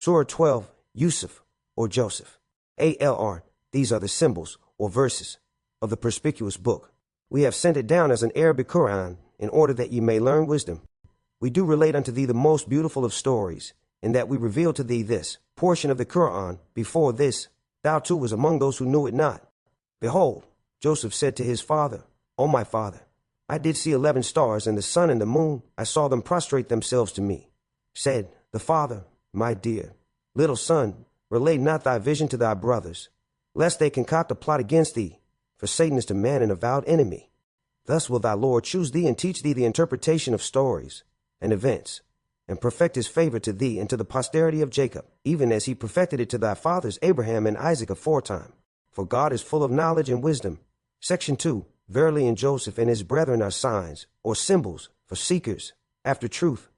Surah 12, Yusuf, or Joseph. ALR, these are the symbols, or verses, of the perspicuous book. We have sent it down as an Arabic Quran, in order that ye may learn wisdom. We do relate unto thee the most beautiful of stories, in that we reveal to thee this portion of the Quran. Before this, thou too was among those who knew it not. Behold, Joseph said to his father, O my father, I did see 11 stars, and the sun and the moon, I saw them prostrate themselves to me. Said the father, My dear, little son, relate not thy vision to thy brothers, lest they concoct a plot against thee, for Satan is to man an avowed enemy. Thus will thy Lord choose thee and teach thee the interpretation of stories and events, and perfect his favor to thee and to the posterity of Jacob, even as he perfected it to thy fathers Abraham and Isaac aforetime. For God is full of knowledge and wisdom. Section 2. Verily in Joseph and his brethren are signs, or symbols, for seekers after truth.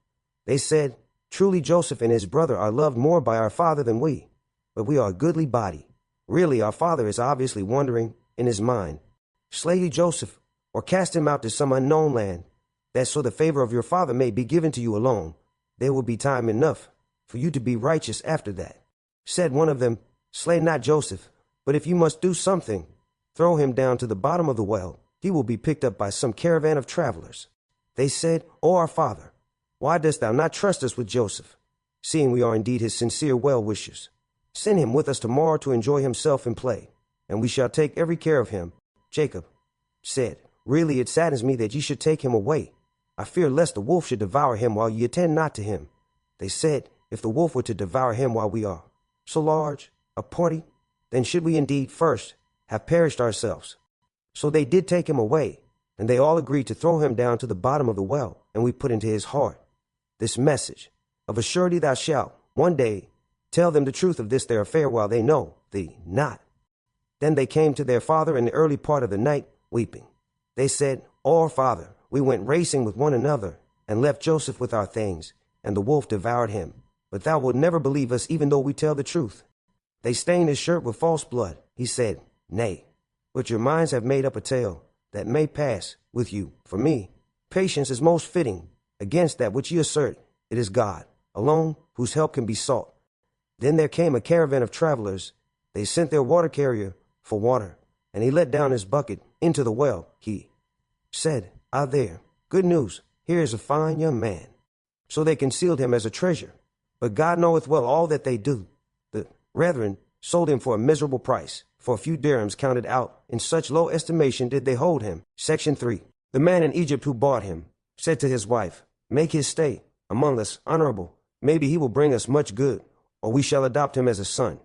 They said, Truly Joseph and his brother are loved more by our father than we, but we are a goodly body. Really our father is obviously wandering in his mind. Slay ye Joseph, or cast him out to some unknown land, that so the favor of your father may be given to you alone. There will be time enough for you to be righteous after that. Said one of them, Slay not Joseph, but if you must do something, throw him down to the bottom of the well. He will be picked up by some caravan of travelers. They said, O our father, why dost thou not trust us with Joseph, seeing we are indeed his sincere well-wishers? Send him with us tomorrow to enjoy himself and play, and we shall take every care of him. Jacob said, Really it saddens me that ye should take him away. I fear lest the wolf should devour him while ye attend not to him. They said, If the wolf were to devour him while we are so large a party, then should we indeed first have perished ourselves. So they did take him away, and they all agreed to throw him down to the bottom of the well, and we put into his heart this message, Of a surety thou shalt one day tell them the truth of this their affair while they know thee not. Then they came to their father in the early part of the night, weeping. They said, O our father, we went racing with one another, and left Joseph with our things, and the wolf devoured him. But thou wilt never believe us, even though we tell the truth. They stained his shirt with false blood. He said, Nay, but your minds have made up a tale that may pass with you. For me, patience is most fitting. Against that which ye assert, it is God alone whose help can be sought. Then there came a caravan of travelers. They sent their water carrier for water, and he let down his bucket into the well. He said, Ah, there, good news, here is a fine young man. So they concealed him as a treasure. But God knoweth well all that they do. The brethren sold him for a miserable price. For a few dirhams counted out, in such low estimation did they hold him. Section 3. The man in Egypt who bought him said to his wife, Make his stay among us honorable. Maybe he will bring us much good, or we shall adopt him as a son.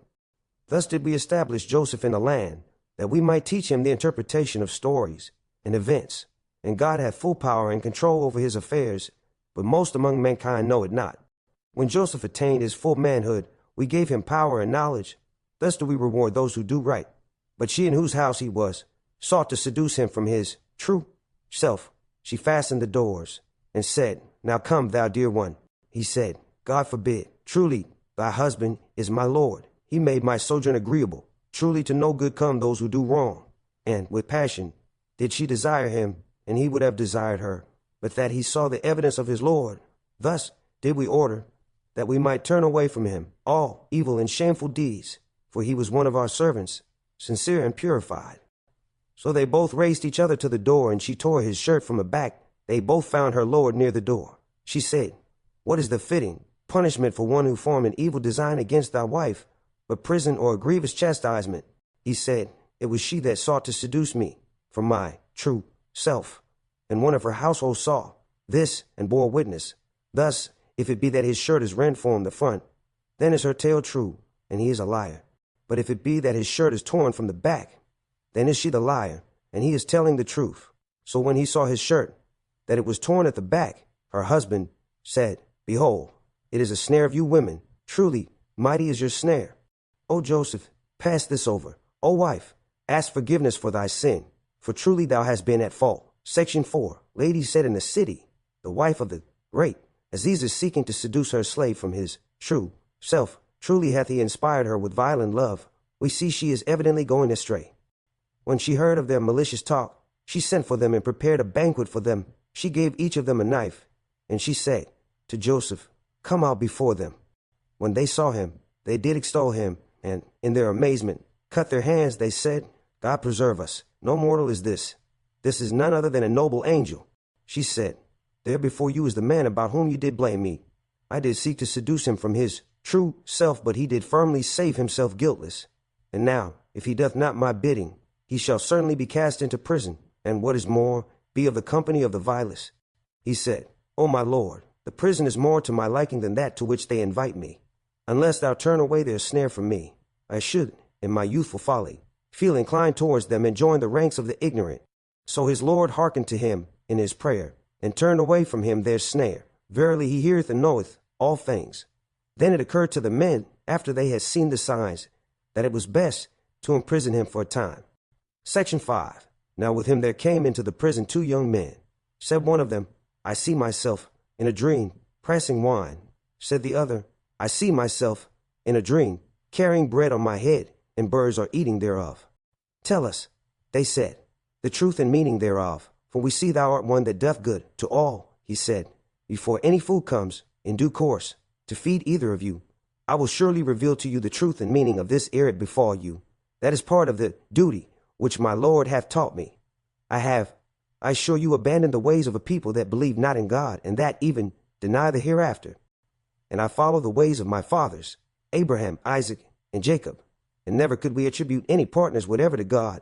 Thus did we establish Joseph in the land, that we might teach him the interpretation of stories and events. And God hath full power and control over his affairs, but most among mankind know it not. When Joseph attained his full manhood, we gave him power and knowledge. Thus do we reward those who do right. But she in whose house he was sought to seduce him from his true self. She fastened the doors and said, Now come, thou dear one. He said, God forbid. Truly, thy husband is my Lord. He made my sojourn agreeable. Truly to no good come those who do wrong. And with passion did she desire him, and he would have desired her, but that he saw the evidence of his Lord. Thus did we order that we might turn away from him all evil and shameful deeds, for he was one of our servants, sincere and purified. So they both raced each other to the door, and she tore his shirt from the back. They both found her Lord near the door. She said, What is the fitting punishment for one who formed an evil design against thy wife, but prison or a grievous chastisement? He said, It was she that sought to seduce me from my true self. And one of her household saw this and bore witness. Thus, if it be that his shirt is rent from the front, then is her tale true, and he is a liar. But if it be that his shirt is torn from the back, then is she the liar, and he is telling the truth. So when he saw his shirt, that it was torn at the back, her husband said, Behold, it is a snare of you women. Truly, mighty is your snare. O Joseph, pass this over. O wife, ask forgiveness for thy sin, for truly thou hast been at fault. Section 4. Ladies said in the city, the wife of the great, Aziz is seeking to seduce her slave from his true self. Truly hath he inspired her with violent love. We see she is evidently going astray. When she heard of their malicious talk, she sent for them and prepared a banquet for them. She gave each of them a knife, and she said to Joseph, Come out before them. When they saw him, they did extol him, and, in their amazement, cut their hands. They said, God preserve us. No mortal is this. This is none other than a noble angel. She said, There before you is the man about whom you did blame me. I did seek to seduce him from his true self, but he did firmly save himself guiltless. And now, if he doth not my bidding, he shall certainly be cast into prison, and what is more, be of the company of the vilest. He said, O my lord, the prison is more to my liking than that to which they invite me. Unless thou turn away their snare from me, I should, in my youthful folly, feel inclined towards them and join the ranks of the ignorant. So his Lord hearkened to him in his prayer, and turned away from him their snare. Verily he heareth and knoweth all things. Then it occurred to the men, after they had seen the signs, that it was best to imprison him for a time. Section 5. Now with him there came into the prison 2 young men. Said one of them, I see myself in a dream pressing wine. Said the other, I see myself in a dream carrying bread on my head, and birds are eating thereof. Tell us, they said, the truth and meaning thereof, for we see thou art one that doth good to all. He said, before any food comes, in due course, to feed either of you, I will surely reveal to you the truth and meaning of this ere it befall you. That is part of the duty which my Lord hath taught me. I assure you, abandoned the ways of a people that believe not in God, and that even deny the hereafter. And I follow the ways of my fathers, Abraham, Isaac, and Jacob. And never could we attribute any partners whatever to God.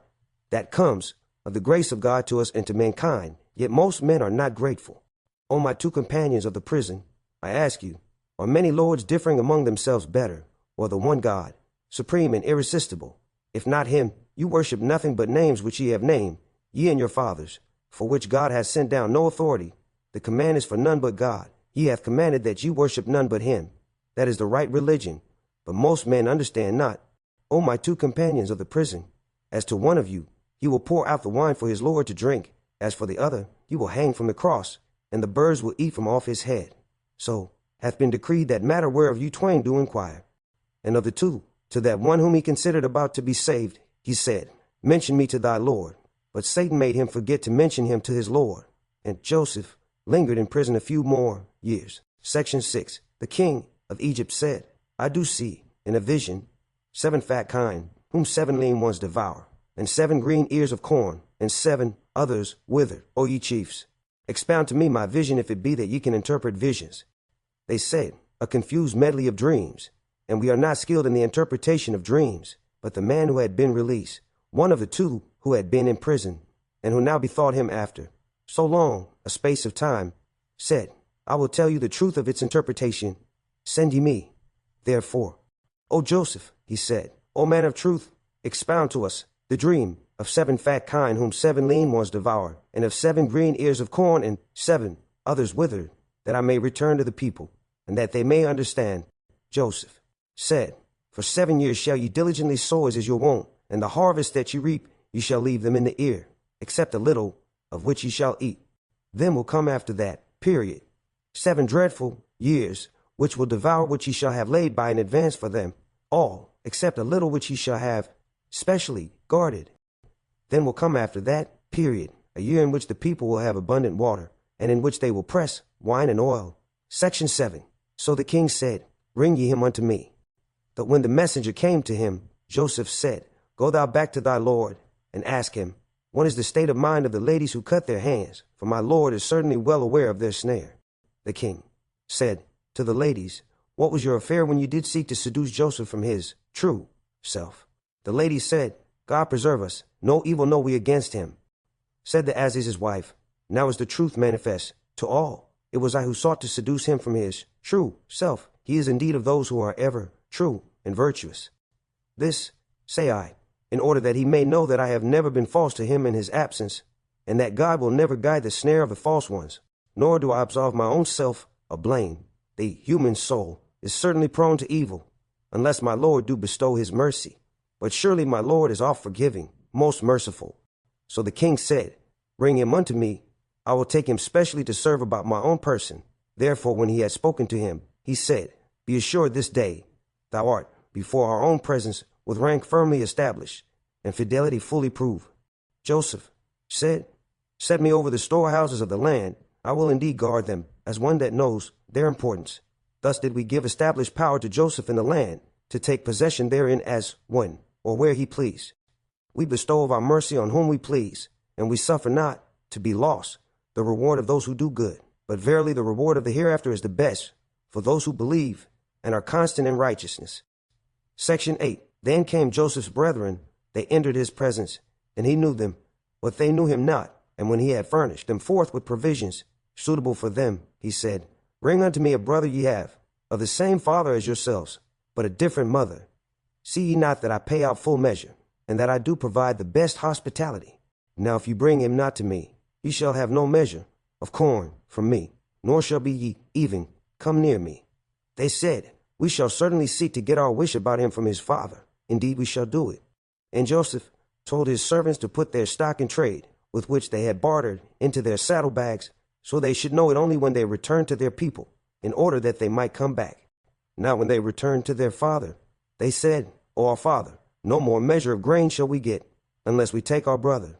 That comes of the grace of God to us and to mankind. Yet most men are not grateful. O my 2 companions of the prison, I ask you, are many lords differing among themselves better, or the one God, supreme and irresistible? If not him, you worship nothing but names which ye have named, ye and your fathers, for which God hath sent down no authority. The command is for none but God. He hath commanded that ye worship none but him. That is the right religion, but most men understand not. O my 2 companions of the prison, as to one of you, he will pour out the wine for his Lord to drink. As for the other, he will hang from the cross, and the birds will eat from off his head. So hath been decreed that matter whereof you twain do inquire. And of the 2, to that one whom he considered about to be saved, he said, Mention me to thy Lord. But Satan made him forget to mention him to his Lord. And Joseph lingered in prison a few more years. Section 6. The king of Egypt said, I do see, in a vision, 7 fat kine, whom 7 lean ones devour, and 7 green ears of corn, and 7 others withered. O ye chiefs, expound to me my vision, if it be that ye can interpret visions. They said, A confused medley of dreams, and we are not skilled in the interpretation of dreams. But the man who had been released, one of the 2 who had been in prison, and who now bethought him after so long a space of time, said, I will tell you the truth of its interpretation. Send ye me, therefore. O Joseph, he said, O man of truth, expound to us the dream of 7 fat kine, whom 7 lean ones devour, and of 7 green ears of corn, and 7 others withered, that I may return to the people, and that they may understand. Joseph said, For 7 years shall ye diligently sow as is your wont, and the harvest that ye reap ye shall leave them in the ear, except a little, of which ye shall eat. Then will come after that, period, 7 dreadful years, which will devour what ye shall have laid by in advance for them, all, except a little which ye shall have specially guarded. Then will come after that, period, a year in which the people will have abundant water, and in which they will press wine and oil. Section 7. So the king said, Bring ye him unto me. But when the messenger came to him, Joseph said, Go thou back to thy lord, and ask him, What is the state of mind of the ladies who cut their hands? For my lord is certainly well aware of their snare. The king said to the ladies, What was your affair when you did seek to seduce Joseph from his true self? The ladies said, God preserve us, no evil know we against him. Said the Aziz's wife, Now is the truth manifest to all. It was I who sought to seduce him from his true self. He is indeed of those who are ever true and virtuous. This say I, in order that he may know that I have never been false to him in his absence, and that God will never guide the snare of the false ones. Nor do I absolve my own self of blame. The human soul is certainly prone to evil, unless my Lord do bestow his mercy. But surely my Lord is oft forgiving, most merciful. So the king said, Bring him unto me. I will take him specially to serve about my own person. Therefore, when he had spoken to him, he said, Be assured this day thou art before our own presence with rank firmly established and fidelity fully proved. Joseph said, Set me over the storehouses of the land. I will indeed guard them as one that knows their importance. Thus did we give established power to Joseph in the land, to take possession therein as when or where he pleased. We bestow of our mercy on whom we please, and we suffer not to be lost the reward of those who do good. But verily the reward of the hereafter is the best for those who believe and are constant in righteousness. Section 8. Then came Joseph's brethren, they entered his presence, and he knew them, but they knew him not. And when he had furnished them forth with provisions suitable for them, he said, Bring unto me a brother ye have, of the same father as yourselves, but a different mother. See ye not that I pay out full measure, and that I do provide the best hospitality? Now if you bring him not to me, ye shall have no measure of corn from me, nor shall be ye even come near me. They said, We shall certainly seek to get our wish about him from his father. Indeed we shall do it. And Joseph told his servants to put their stock in trade, with which they had bartered, into their saddlebags, so they should know it only when they returned to their people, in order that they might come back. Now when they returned to their father, they said, O our father, no more measure of grain shall we get, unless we take our brother.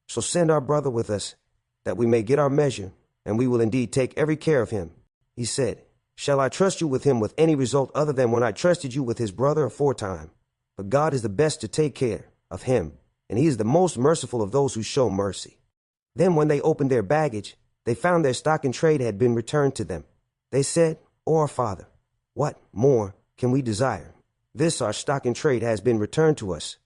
So send our brother with us, that we may get our measure, and we will indeed take every care of him. He said, Shall I trust you with him with any result other than when I trusted you with his brother aforetime? But God is the best to take care of him, and he is the most merciful of those who show mercy. Then when they opened their baggage, they found their stock in trade had been returned to them. They said, O our father, what more can we desire? This our stock in trade has been returned to us,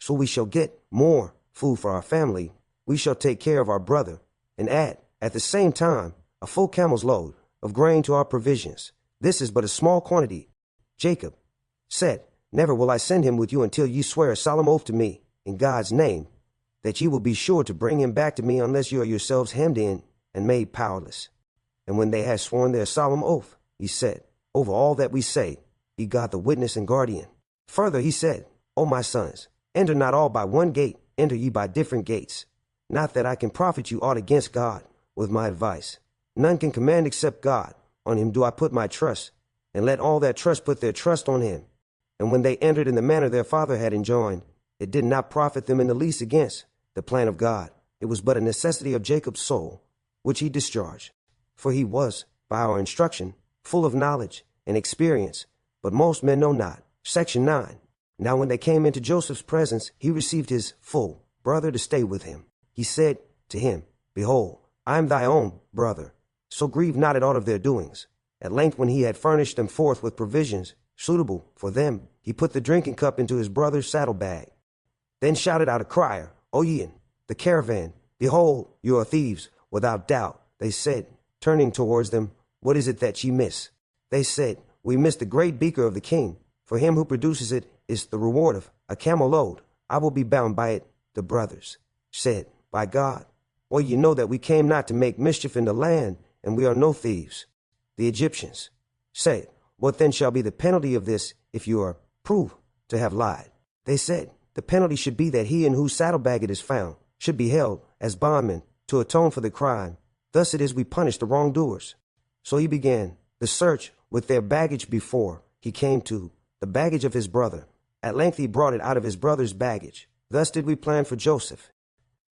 so we shall get more food for our family. We shall take care of our brother, and add, at the same time, a full camel's load of grain to our provisions. This is but a small quantity. Jacob said, Never will I send him with you until ye swear a solemn oath to me, in God's name, that ye will be sure to bring him back to me unless you are yourselves hemmed in and made powerless. And when they had sworn their solemn oath, he said, Over all that we say, ye God the witness and guardian. Further he said, O my sons, enter not all by one gate, enter ye by different gates. Not that I can profit you aught against God with my advice. None can command except God. On him do I put my trust, and let all that trust put their trust on him. And when they entered in the manner their father had enjoined, it did not profit them in the least against the plan of God. It was but a necessity of Jacob's soul, which he discharged. For he was, by our instruction, full of knowledge and experience, but most men know not. Section 9. Now when they came into Joseph's presence, he received his full brother to stay with him. He said to him, Behold, I am thy own brother, so grieve not at aught of their doings. At length when he had furnished them forth with provisions suitable for them, he put the drinking cup into his brother's saddlebag. Then shouted out a crier, O ye in the caravan, behold, you are thieves, without doubt. They said, turning towards them, What is it that ye miss? They said, We miss the great beaker of the king. For him who produces it is the reward of a camel load. I will be bound by it. The brothers said, By God, well, ye know that we came not to make mischief in the land, and we are no thieves. The Egyptians said, What then shall be the penalty of this if you are proved to have lied? They said, The penalty should be that he in whose saddlebag it is found should be held as bondman to atone for the crime. Thus it is we punish the wrongdoers. So he began the search with their baggage before he came to the baggage of his brother. At length he brought it out of his brother's baggage. Thus did we plan for Joseph.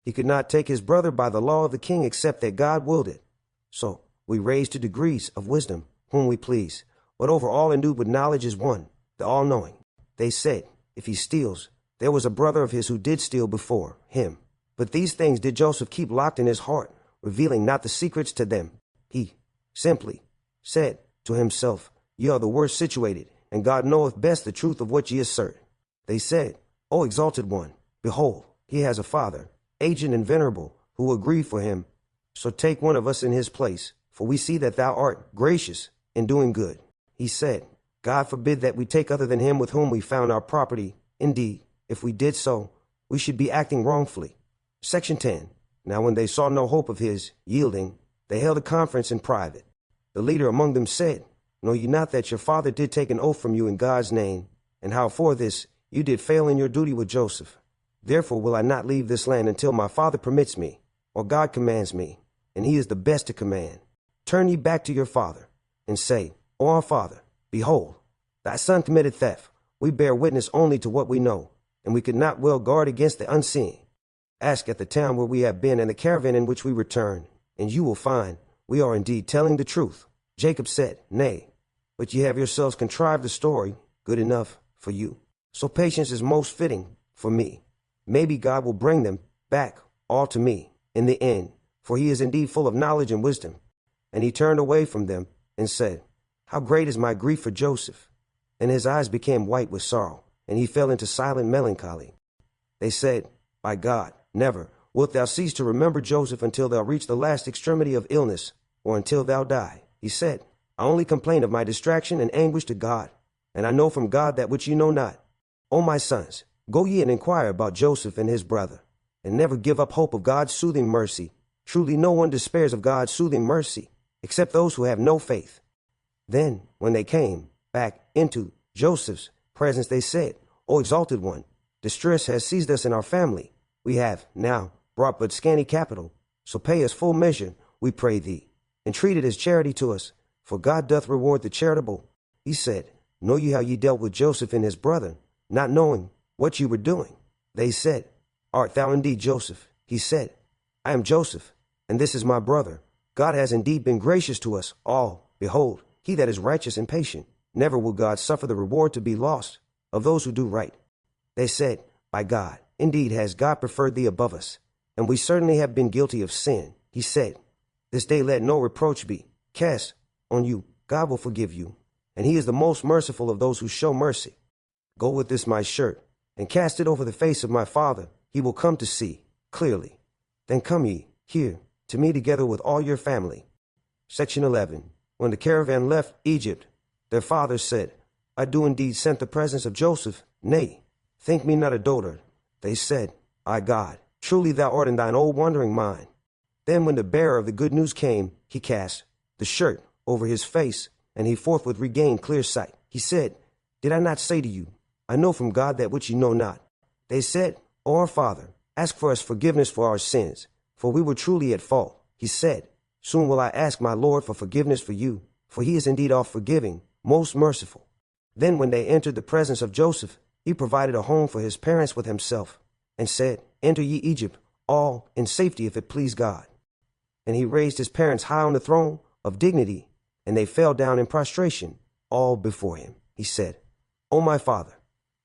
He could not take his brother by the law of the king except that God willed it. So we raised to degrees of wisdom whom we please. But over all endued with knowledge is one, the all-knowing. They said, If he steals, there was a brother of his who did steal before him. But these things did Joseph keep locked in his heart, revealing not the secrets to them. He simply said to himself, Ye are the worst situated, and God knoweth best the truth of what ye assert. They said, O exalted one, behold, he has a father, aged and venerable, who will grieve for him. So take one of us in his place, for we see that thou art gracious in doing good. He said, God forbid that we take other than him with whom we found our property. Indeed, if we did so, we should be acting wrongfully. Section 10. Now when they saw no hope of his yielding, they held a conference in private. The leader among them said, Know ye not that your father did take an oath from you in God's name, and how for this you did fail in your duty with Joseph? Therefore will I not leave this land until my father permits me, or God commands me, and he is the best to command. Turn ye back to your father, and say, O our father, behold, thy son committed theft. We bear witness only to what we know, and we could not well guard against the unseen. Ask at the town where we have been and the caravan in which we return, and you will find we are indeed telling the truth. Jacob said, Nay, but ye have yourselves contrived a story good enough for you. So patience is most fitting for me. Maybe God will bring them back all to me in the end, for he is indeed full of knowledge and wisdom. And he turned away from them and said, How great is my grief for Joseph! And his eyes became white with sorrow, and he fell into silent melancholy. They said, By God, never wilt thou cease to remember Joseph until thou reach the last extremity of illness, or until thou die. He said, I only complain of my distraction and anguish to God, and I know from God that which ye know not. O my sons, go ye and inquire about Joseph and his brother, and never give up hope of God's soothing mercy. Truly no one despairs of God's soothing mercy, except those who have no faith. Then, when they came back into Joseph's presence, they said, O exalted one, distress has seized us in our family. We have now brought but scanty capital, so pay us full measure, we pray thee, and treat it as charity to us, for God doth reward the charitable. He said, Know ye how ye dealt with Joseph and his brother, not knowing what ye were doing? They said, Art thou indeed Joseph? He said, I am Joseph, and this is my brother. God has indeed been gracious to us all. Behold, he that is righteous and patient. Never will God suffer the reward to be lost of those who do right. They said, By God, indeed has God preferred thee above us, and we certainly have been guilty of sin. He said, This day let no reproach be cast on you. God will forgive you, and he is the most merciful of those who show mercy. Go with this my shirt, and cast it over the face of my father. He will come to see clearly. Then come ye here to me together with all your family. Section 11. When the caravan left Egypt, their father said, I do indeed scent the presence of Joseph. Nay, think me not a dotard. They said, I God, truly thou art in thine old wandering mind. Then when the bearer of the good news came, he cast the shirt over his face, and he forthwith regained clear sight. He said, Did I not say to you, I know from God that which ye know not? They said, O our Father, ask for us forgiveness for our sins, for we were truly at fault. He said, Soon will I ask my Lord for forgiveness for you, for he is indeed all forgiving, most merciful. Then when they entered the presence of Joseph, he provided a home for his parents with himself, and said, Enter ye Egypt, all in safety if it please God. And he raised his parents high on the throne of dignity, and they fell down in prostration, all before him. He said, O my Father,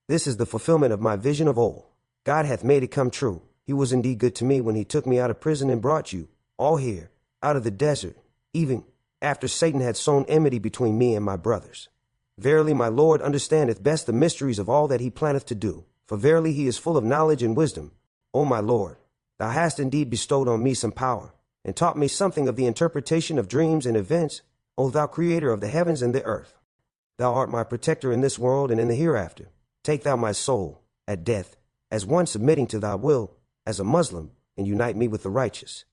this is the fulfillment of my vision of old. God hath made it come true. He was indeed good to me when he took me out of prison and brought you, all here, out of the desert, even after Satan had sown enmity between me and my brothers. Verily my Lord understandeth best the mysteries of all that he planneth to do, for verily he is full of knowledge and wisdom. O my Lord, thou hast indeed bestowed on me some power, and taught me something of the interpretation of dreams and events, O thou creator of the heavens and the earth. Thou art my protector in this world and in the hereafter. Take thou my soul at death, as one submitting to thy will, as a Muslim, and unite me with the righteous.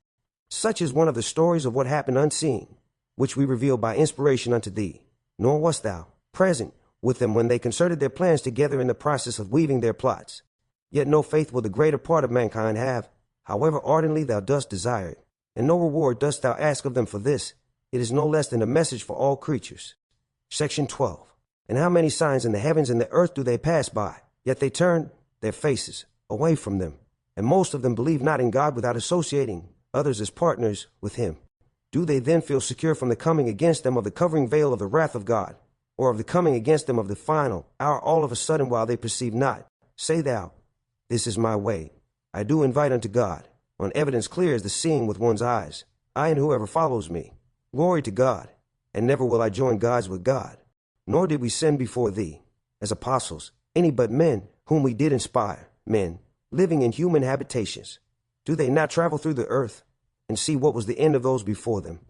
Such is one of the stories of what happened unseen, which we reveal by inspiration unto thee. Nor wast thou present with them when they concerted their plans together in the process of weaving their plots. Yet no faith will the greater part of mankind have, however ardently thou dost desire it, and no reward dost thou ask of them for this. It is no less than a message for all creatures. Section 12. And how many signs in the heavens and the earth do they pass by? Yet they turn their faces away from them, and most of them believe not in God without associating others as partners with him. Do they then feel secure from the coming against them of the covering veil of the wrath of God, or of the coming against them of the final hour all of a sudden while they perceive not? Say thou, This is my way. I do invite unto God, on evidence clear as the seeing with one's eyes, I and whoever follows me. Glory to God, and never will I join gods with God. Nor did we send before thee, as apostles, any but men whom we did inspire, men living in human habitations. Do they not travel through the earth, and see what was the end of those before them?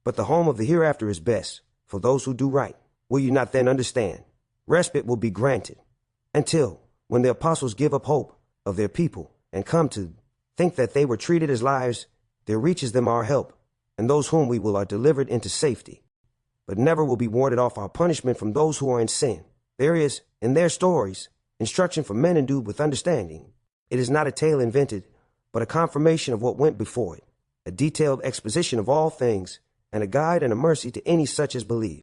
But the home of the hereafter is best, for those who do right. Will you not then understand? Respite will be granted, until, when the apostles give up hope of their people, and come to think that they were treated as liars, there reaches them our help, and those whom we will are delivered into safety. But never will be warded off our punishment from those who are in sin. There is, in their stories, instruction for men endued with understanding. It is not a tale invented, but a confirmation of what went before it, a detailed exposition of all things, and a guide and a mercy to any such as believe.